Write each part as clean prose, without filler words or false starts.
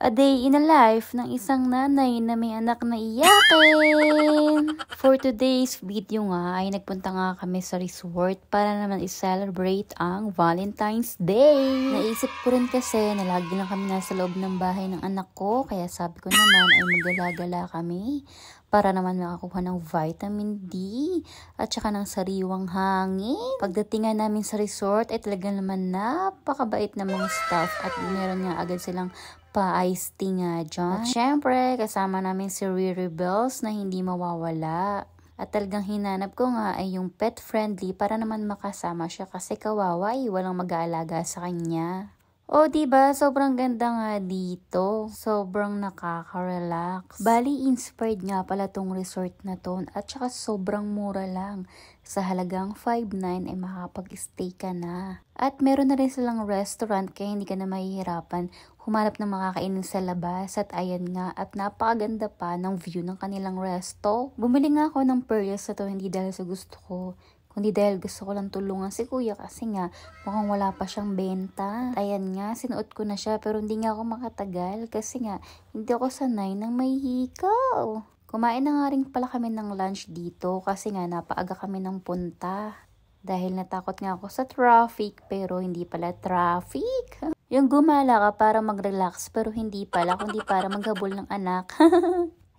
A day in a life ng isang nanay na may anak na iyakin. For today's video nga ay nagpunta nga kami sa resort para naman i-celebrate ang Valentine's Day. Naisip ko rin kasi na lagi lang kami nasa loob ng bahay ng anak ko, kaya sabi ko naman ay magala-gala kami para naman makakuha ng vitamin D at saka ng sariwang hangin. Pagdating nga namin sa resort ay talaga naman napakabait na mga staff at meron nga agad silang pa-iced tea nga dyan. At syempre, kasama namin si Riri Bells na hindi mawawala. At talagang hinanap ko nga ay yung pet friendly para naman makasama siya kasi kawawa walang mag-aalaga sa kanya. O diba, sobrang ganda nga dito. Sobrang nakaka-relax. Bali, inspired nga pala tong resort na to at saka sobrang mura lang. Sa halagang 5,900 ay makapag-stay ka na. At meron na rin silang restaurant kaya hindi ka na mahihirapan humanap ng makakainin sa labas. At ayan nga, at napakaganda pa ng view ng kanilang resto. Bumili nga ako ng pearls na to hindi dahil sa gusto ko, kundi dahil gusto ko lang tulungan si kuya kasi nga mukhang wala pa siyang benta. Ayan nga, sinuot ko na siya pero hindi nga ako makatagal kasi nga hindi ako sanay ng may hikaw. Kumain na nga rin pala kami ng lunch dito kasi nga napaaga kami ng punta. Dahil natakot nga ako sa traffic pero hindi pala traffic. Yung gumala ka para mag-relax pero hindi pala kundi para maghabol ng anak.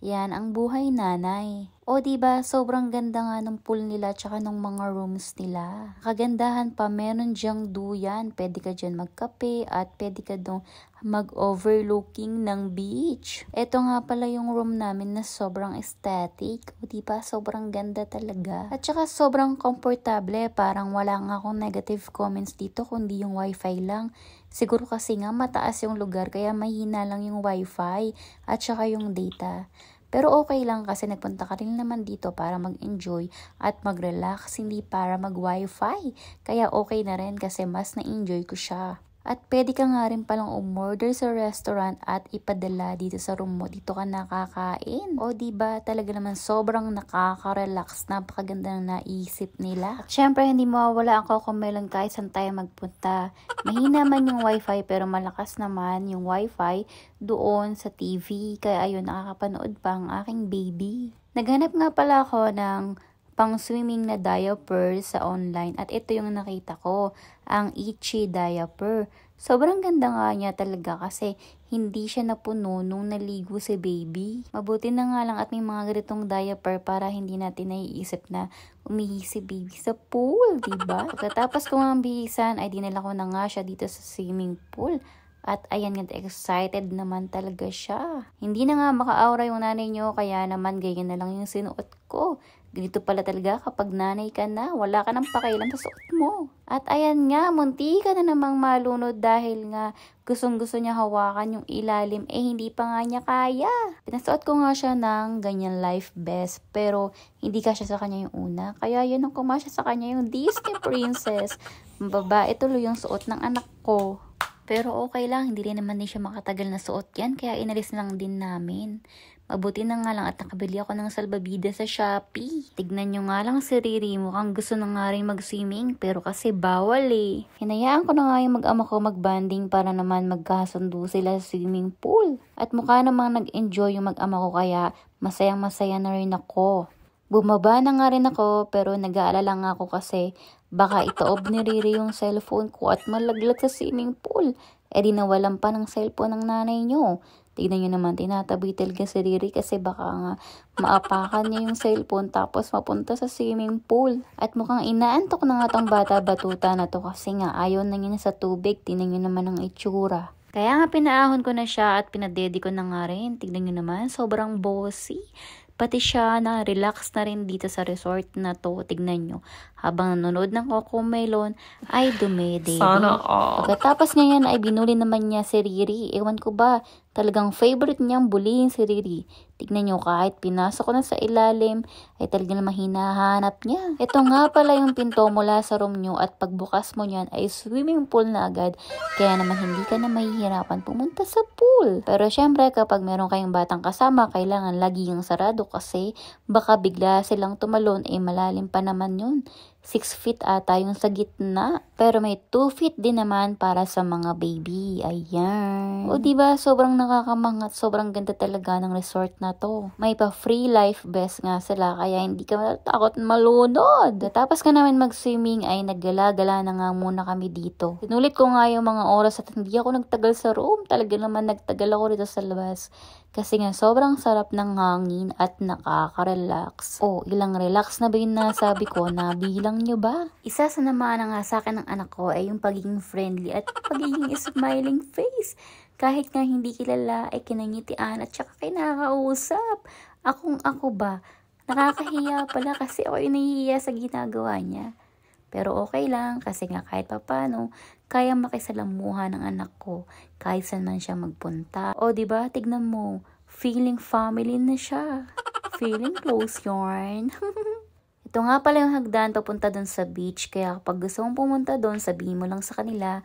Yan ang buhay nanay. O diba, sobrang ganda nga ng pool nila tsaka ng mga rooms nila. Kagandahan pa, meron dyang duyan. Pwede ka dyan magkape at pwede ka dong mag-overlooking ng beach. Ito nga pala yung room namin na sobrang aesthetic. O diba, sobrang ganda talaga. At saka sobrang komportable. Parang wala nga akong negative comments dito kundi yung wifi lang. Siguro kasi nga mataas yung lugar kaya mahina lang yung wifi at saka yung data. Pero okay lang kasi nagpunta ka rin naman dito para mag-enjoy at mag-relax, hindi para mag-wifi. Kaya okay na rin kasi mas na-enjoy ko siya. At pwede ka nga rin palang umorder sa restaurant at ipadala dito sa room mo. Dito ka nakakain. O diba, talaga naman sobrang nakaka-relax. Napakaganda ng naisip nila. At syempre, hindi mawawala ang Cocomelon kahit saan tayo magpunta. Mahina man yung wifi pero malakas naman yung wifi doon sa TV. Kaya ayun, nakakapanood pa ang aking baby. Naghanap nga pala ako ng pang-swimming na diaper sa online at ito yung nakita ko, ang Itchy diaper. Sobrang ganda nga niya talaga kasi hindi siya napuno nung naligo si baby. Mabuti na nga lang at may mga ganitong diaper para hindi natin naiisip na umihi si baby sa pool, diba? Pagkatapos ko nga bihisan ay dinala ko na nga siya dito sa swimming pool. At ayan nga, excited naman talaga siya. Hindi na nga maka-aura yung nanay nyo, kaya naman ganyan na lang yung sinuot ko. Ganito pala talaga kapag nanay ka na, wala ka nang pakialam sa suot mo. At ayan nga, munti ka na namang malunod dahil nga gustong-gusto niya hawakan yung ilalim, hindi pa nga niya kaya. Pinasuot ko nga siya ng ganyan life vest, pero hindi kasya sa kanya yung una. Kaya yun ang kumasya sa kanya yung Disney princess. Babae tuloy yung suot ng anak ko. Pero okay lang, hindi rin naman din siya makatagal na suot yan, kaya inalis lang din namin. Mabuti na nga lang at nakabili ako ng salbabida sa Shopee. Tignan nyo nga lang si Riri, mukhang gusto na nga rin mag-swimming, pero kasi bawal eh. Hinayaan ko na nga yung mag-ama ko mag-banding para naman magkasundo sila sa swimming pool. At mukha namang nag-enjoy yung mag-ama ko kaya masayang-masaya na rin ako. Bumaba na nga rin ako pero nag-aalala nga ako kasi baka itaob ni Riri yung cellphone ko at malaglag sa swimming pool. Di nawalan pa ng cellphone ng nanay nyo. Tignan nyo naman, tinatabi talaga si Riri kasi baka nga maapakan niya yung cellphone tapos mapunta sa swimming pool. At mukhang inaantok na nga tong bata-batuta na to kasi nga ayaw na niya sa tubig. Tignan nyo naman ang itsura. Kaya nga pinaahon ko na siya at pinadedi ko na nga rin. Tignan nyo naman, sobrang bossy. Pati siya na relax na rin dito sa resort na to. Tignan nyo. Habang nanonood ng Cocomelon ay dumedede. Sana all. Pagkatapos ngayon ay binuli naman niya si Riri. Ewan ko ba, talagang favorite niyang bulihin si Riri. Tignan nyo, kahit pinasok ko na sa ilalim ay talagang namang hinahanap niya. Ito nga pala yung pinto mula sa room nyo at pagbukas mo niyan ay swimming pool na agad. Kaya naman hindi ka na mahihirapan pumunta sa pool. Pero syempre kapag meron kayong batang kasama, kailangan lagi yung sarado kasi baka bigla silang tumalon malalim pa naman yun. 6 feet ata yung sa gitna. Pero may 2 feet din naman para sa mga baby. Ayan. O diba, sobrang nakakamangat. Sobrang ganda talaga ng resort na to. May pa free life vest nga sila. Kaya hindi ka matatakot malunod. Tapos ka namin mag-swimming ay naggala-gala na nga muna kami dito. Sinulit ko nga yung mga oras at hindi ako nagtagal sa room. Talaga naman nagtagal ako dito sa labas. Kasi nga sobrang sarap ng hangin at nakaka-relax. O, ilang relax na ba yung nasabi ko? Nabilang nyo ba? Isa sa naman nga sa akin ng anak ko ay yung pagiging friendly at pagiging smiling face. Kahit nga hindi kilala ay kinangitian at saka kinakausap. Akong ako ba? Nakakahiya pala kasi ako yung nahihiya sa ginagawa niya. Pero okay lang kasi nga kahit papano, kaya makisalamuha ng anak ko kahit saan man siya magpunta. O diba, tignan mo, feeling family na siya. Feeling close yarn. Ito nga pala yung hagdan papunta doon sa beach. Kaya kapag gusto mong pumunta doon, sabihin mo lang sa kanila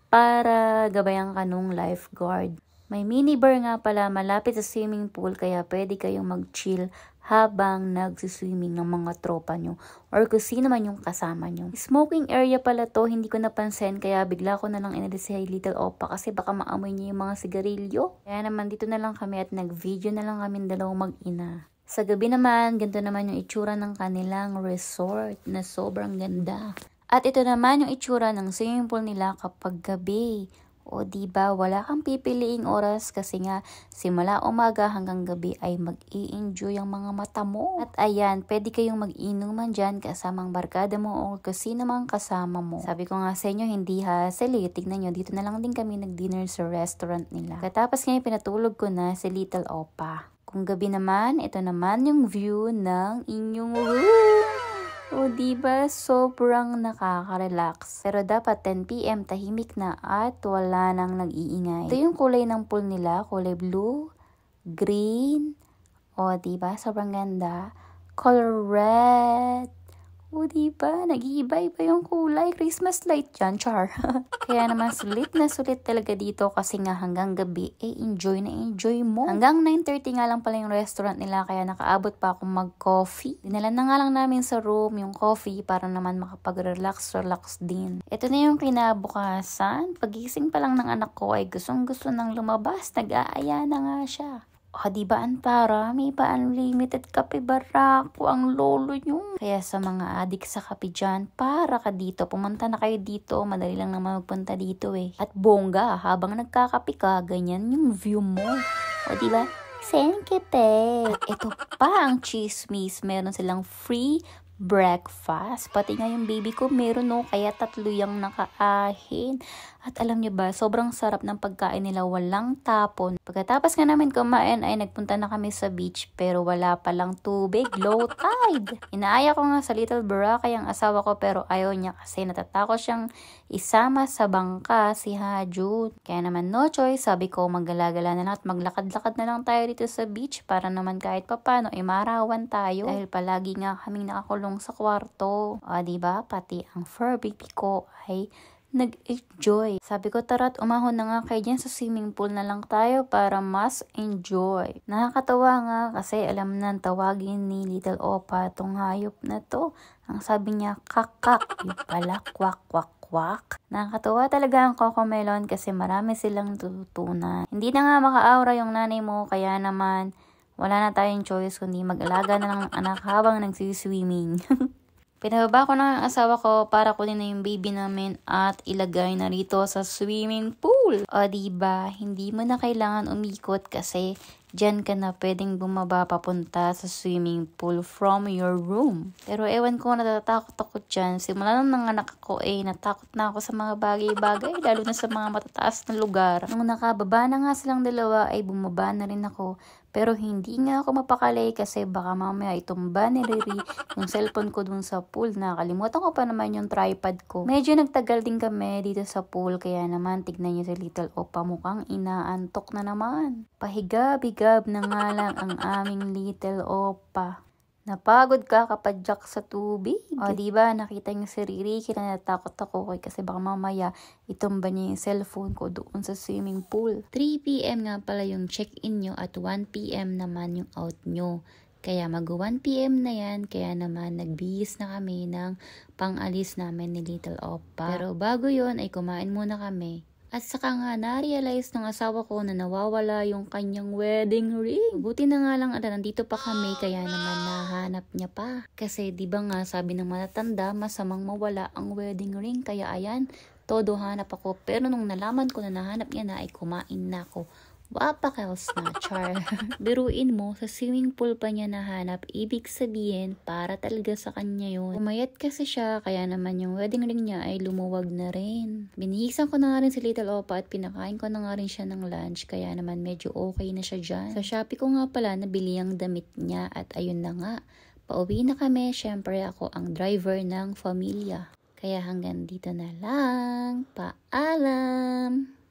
para gabayan ka nung lifeguard. May minibar nga pala malapit sa swimming pool kaya pwede kayong mag-chill habang nagsiswimming ng mga tropa nyo or kung sino man yung kasama nyo. Smoking area pala to, hindi ko napansin kaya bigla ko na lang inalis si Little Opa kasi baka maamoy niya yung mga sigarilyo. Kaya naman dito na lang kami at nag-video na lang kami dalawang mag-ina. Sa gabi naman, ganito naman yung itsura ng kanilang resort na sobrang ganda. At ito naman yung itsura ng swimming pool nila kapag gabi. O diba, wala kang pipiliing oras kasi nga simula umaga hanggang gabi ay mag-i-enjoy ang mga mata mo. At ayan, pwede kayong mag-inuman dyan kasamang barkada mo o kasi namang kasama mo. Sabi ko nga sa inyo, hindi hassle. Tignan nyo, dito na lang din kami nag-dinner sa restaurant nila. Katapos ngayon, pinatulog ko na si Little Opa. Kung gabi naman, ito naman yung view ng inyong room. O diba, sobrang nakaka-relax. Pero dapat 10 PM tahimik na at wala nang nag-iingay. Ito yung kulay ng pool nila, kulay blue, green, o diba, sobrang ganda. Color red. O diba, nag-iiba-iba yung kulay. Christmas light yan, char. Kaya naman sulit na sulit talaga dito kasi nga hanggang gabi, enjoy na enjoy mo. Hanggang 9:30 nga lang pala yung restaurant nila kaya nakaabot pa akong mag-coffee. Dinala na nga lang namin sa room yung coffee para naman makapag-relax din. Ito na yung kinabukasan. Pagising pa lang ng anak ko ay gustong-gusto nang lumabas. Nag-aaya na nga siya. O, diba ang parami pa unlimited kape barako ang lolo nyo. Kaya sa mga adik sa kape dyan, para ka dito. Pumunta na kayo dito. Madali lang naman magpunta dito eh. At bongga, habang nagkakape ka, ganyan yung view mo. O, diba? Senkete. At ito pa ang chismis. Meron silang free breakfast. Pati nga yung baby ko meron no, kaya 3 yung nakaahin. At alam niyo ba, sobrang sarap ng pagkain nila, walang tapon. Pagkatapos nga namin kumain ay nagpunta na kami sa beach pero wala palang tubig, low tide. Inaaya ko nga sa Little Boracay ang asawa ko pero ayaw niya kasi natatakot siyang isama sa bangka si Hajun. Kaya naman no choice, sabi ko maggalagala na lang at maglakad-lakad na lang tayo dito sa beach para naman kahit papano ay marawan tayo. Dahil palagi nga kaming nakakulong sa kwarto. O diba, pati ang fur baby ko ay nag-enjoy. Sabi ko, tara't umahon na nga kayo dyan sa swimming pool na lang tayo para mas enjoy. Nakakatawa nga kasi alam na tawagin ni Little Opa tong hayop na to. Ang sabi niya, kakak. Yung pala, kwak, kwak, kwak. Nakakatawa talaga ang Cocomelon kasi marami silang tututunan. Hindi na nga maka-aura yung nanay mo, kaya naman wala na tayong choice kundi mag-alaga na lang ng anak habang nagsiswimming. Pinababa ko na ang asawa ko para kunin na yung baby namin at ilagay na rito sa swimming pool. O diba, hindi mo na kailangan umikot kasi dyan ka na pwedeng bumaba papunta sa swimming pool from your room. Pero ewan ko, natatakot ako dyan. Simula nung nanganak ako natakot na ako sa mga bagay-bagay, lalo na sa mga matataas na lugar. Nung nakababa na nga silang dalawa ay bumaba na rin ako. Pero hindi nga ako mapakali kasi baka mamaya itumba ni Riri yung cellphone ko dun sa pool. Nakalimutan ko pa naman yung tripod ko. Medyo nagtagal din kami dito sa pool kaya naman tignan niyo si Little Opa, mukhang inaantok na naman. Pahigab-higab na nga lang ang aming Little Opa. Napagod ka kapadyak sa tubig. O diba, nakita niyo si Riri, kinatakot ako kasi baka mamaya itumba niya yung cellphone ko doon sa swimming pool. 3 PM nga pala yung check-in nyo at 1 PM naman yung out nyo. Kaya mag 1 PM na yan, kaya naman nagbihis na kami ng pang-alis namin ni Little Oppa. Pero bago yon ay kumain muna kami. At saka nga na-realize ng asawa ko na nawawala yung kanyang wedding ring. Buti na nga lang nandito pa kami kaya naman nahanap niya pa. Kasi di ba nga sabi ng matatanda masamang mawala ang wedding ring. Kaya ayan, todo hanap ako. Pero nung nalaman ko na nahanap niya na ay kumain na ako. Wapakels na, char. Biruin mo, sa swimming pool pa niya nahanap, ibig sabihin, para talaga sa kanya yun. Umayat kasi siya, kaya naman yung wedding ring niya ay lumuwag na rin. Binihisan ko na nga rin si Little Oppa at pinakain ko na nga rin siya ng lunch, kaya naman medyo okay na siya dyan. Sa Shopee ko nga pala, nabili ang damit niya at ayun na nga. Pauwi na kami, syempre ako ang driver ng pamilya. Kaya hanggang dito na lang. Paalam!